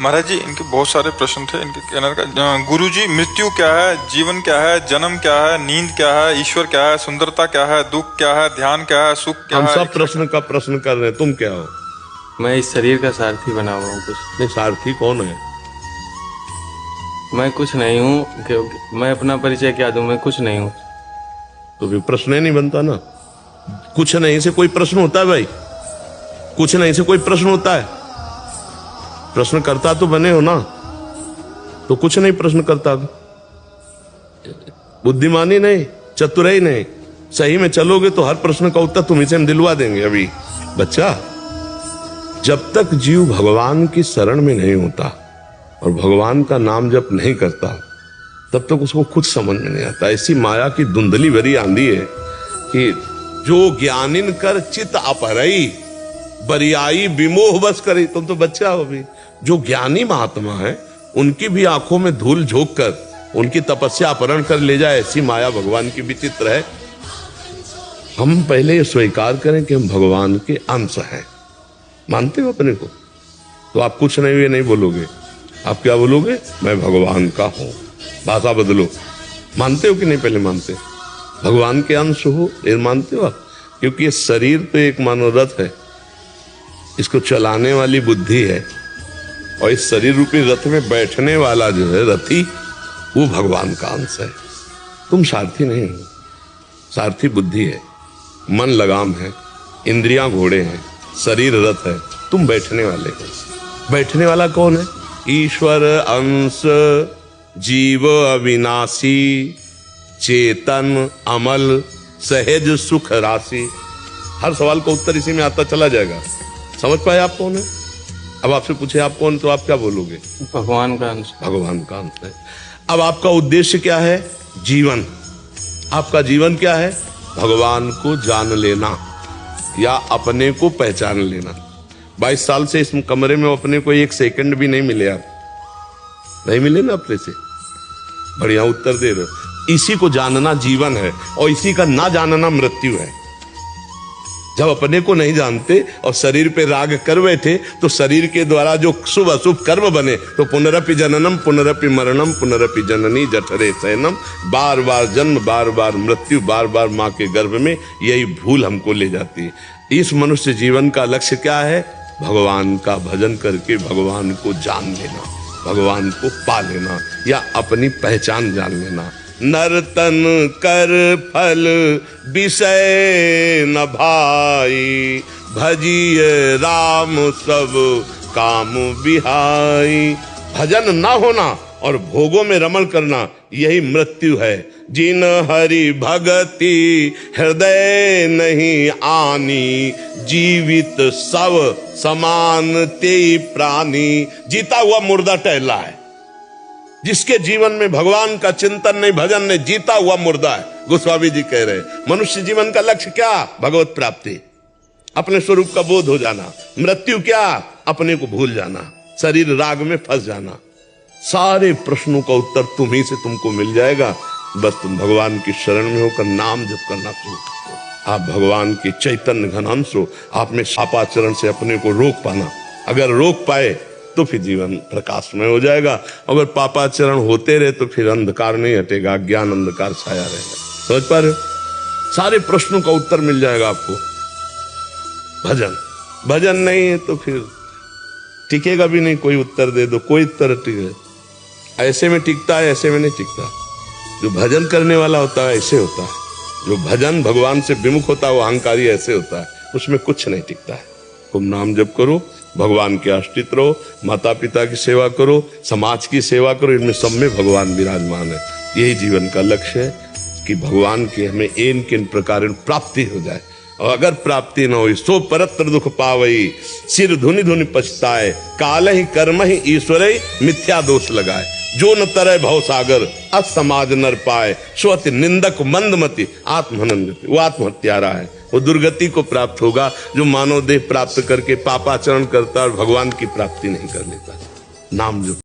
महाराज जी, इनके बहुत सारे प्रश्न थे। इनके कहने का, गुरु जी, मृत्यु क्या है, जीवन क्या है, जन्म क्या है, नींद क्या है, ईश्वर क्या है, सुंदरता क्या है, दुख क्या है, ध्यान क्या है, सुख क्या है? हम सब प्रश्न का प्रश्न कर रहे हैं। तुम क्या हो? मैं इस शरीर का सारथी बना हुआ हूँ। कुछ नहीं, सारथी कौन है? मैं कुछ नहीं हूँ, क्योंकि मैं अपना परिचय क्या दूं? मैं कुछ नहीं हूँ। तो फिर प्रश्न ही नहीं बनता ना। कुछ नहीं से कोई प्रश्न होता है भाई? कुछ नहीं से कोई प्रश्न होता है? प्रश्न करता तो बने हो ना, तो कुछ नहीं प्रश्न करता। बुद्धिमानी नहीं, चतुराई नहीं, सही में चलोगे तो हर प्रश्न का उत्तर तुम्हें से हम दिलवा देंगे। अभी बच्चा, जब तक जीव भगवान की शरण में नहीं होता और भगवान का नाम जप नहीं करता, तब तक उसको खुद समझ में नहीं आता। ऐसी माया की धुंधली भरी आंधी है कि जो ज्ञानिन कर चित अपहरई, बरियाई विमोह बस करी। तुम तो बच्चा हो भी। जो ज्ञानी महात्मा है, उनकी भी आंखों में धूल झोंक कर उनकी तपस्या अपहरण कर ले जाए, ऐसी माया भगवान की विचित्र है। हम पहले स्वीकार करें कि हम भगवान के अंश हैं। मानते हो अपने को? तो आप कुछ नहीं हुए नहीं बोलोगे। आप क्या बोलोगे? मैं भगवान का हूं। भाषा बदलो। मानते हो कि नहीं? पहले मानते भगवान के अंश हो, ये मानते हो आप? क्योंकि ये शरीर तो एक मानो रथ है, इसको चलाने वाली बुद्धि है, और इस शरीर रूपी रथ में बैठने वाला जो है रथी, वो भगवान का अंश है। तुम सारथी नहीं हो। सारथी बुद्धि है, मन लगाम है, इंद्रियां घोड़े हैं, शरीर रथ है, तुम बैठने वाले हो। बैठने वाला कौन है? ईश्वर अंश, जीव अविनाशी, चेतन अमल, सहज सुख राशि। हर सवाल का उत्तर इसी में आता चला जाएगा। समझ पाए आप कौन है? अब आपसे पूछे आप कौन, तो आप क्या बोलोगे? भगवान का अंश। भगवान का अंश है। अब आपका उद्देश्य क्या है? जीवन। आपका जीवन क्या है? भगवान को जान लेना या अपने को पहचान लेना। 22 साल से इस कमरे में अपने को एक सेकंड भी नहीं मिले। आप नहीं मिले ना अपने से? बढ़िया उत्तर दे रहे हो। इसी को जानना जीवन है, और इसी का ना जानना मृत्यु है। जब अपने को नहीं जानते और शरीर पे राग कर बैठे, तो शरीर के द्वारा जो शुभ अशुभ कर्म बने, तो पुनरपि जननम पुनरपि मरणम पुनरपि जननी जठरे शयनम, बार बार जन्म, बार बार मृत्यु, बार बार माँ के गर्भ में। यही भूल हमको ले जाती है। इस मनुष्य जीवन का लक्ष्य क्या है? भगवान का भजन करके भगवान को जान लेना, भगवान को पा लेना, या अपनी पहचान जान लेना। नर्तन कर फल विषय न भाई, भजिए राम सब काम बिहाई। भजन ना होना और भोगों में रमण करना, यही मृत्यु है। जिन हरि भगति हृदय नहीं आनी, जीवित सब समान ते प्राणी। जीता हुआ मुर्दा टहला है। जिसके जीवन में भगवान का चिंतन नहीं, भजन नहीं, जीता हुआ मुर्दा है। गोस्वामी जी कह रहे हैं, मनुष्य जीवन का लक्ष्य क्या? भगवत प्राप्ति, अपने स्वरूप का बोध हो जाना। मृत्यु क्या? अपने को भूल जाना, शरीर राग में फंस जाना। सारे प्रश्नों का उत्तर तुम्ही से तुमको मिल जाएगा। बस तुम भगवान की शरण में होकर नाम जप करना शुरू करो। आप भगवान के चैतन्य घन अंश हो। आप में पापाचरण से अपने को रोक पाना। अगर रोक पाए तो फिर जीवन प्रकाशमय हो जाएगा। अगर पापाचरण होते रहे तो फिर अंधकार नहीं हटेगा, ज्ञान अंधकार छाया रहेगा। समझ पा रहे हो? सारे प्रश्नों का उत्तर मिल जाएगा आपको। भजन, भजन नहीं है तो फिर टिकेगा भी नहीं। कोई उत्तर दे दो, कोई उत्तर टिके। ऐसे में टिकता है, ऐसे में नहीं टिकता। जो भजन करने वाला होता है ऐसे होता है। जो भजन भगवान से विमुख होता है वो अहंकारी ऐसे होता है। उसमें कुछ नहीं टिकता है। तुम नाम जप करो, भगवान के आश्रित रहो, माता पिता की सेवा करो, समाज की सेवा करो। इनमें सब में भगवान विराजमान है। यही जीवन का लक्ष्य है कि भगवान की हमें इन किन प्रकार प्राप्ति हो जाए। और अगर प्राप्ति न हो, सो परत्र दुख पावई, सिर धुनि धुनि पछताए, काल ही कर्म ही ईश्वर मिथ्या दोष लगाए। जो न तरह भव सागर, असमाज नर पाए, स्वति निंदक मंदमति आत्महनन गति। वो आत्महत्यारा है। वो दुर्गति को प्राप्त होगा जो मानव देह प्राप्त करके पापाचरण करता और भगवान की प्राप्ति नहीं कर लेता। नाम जो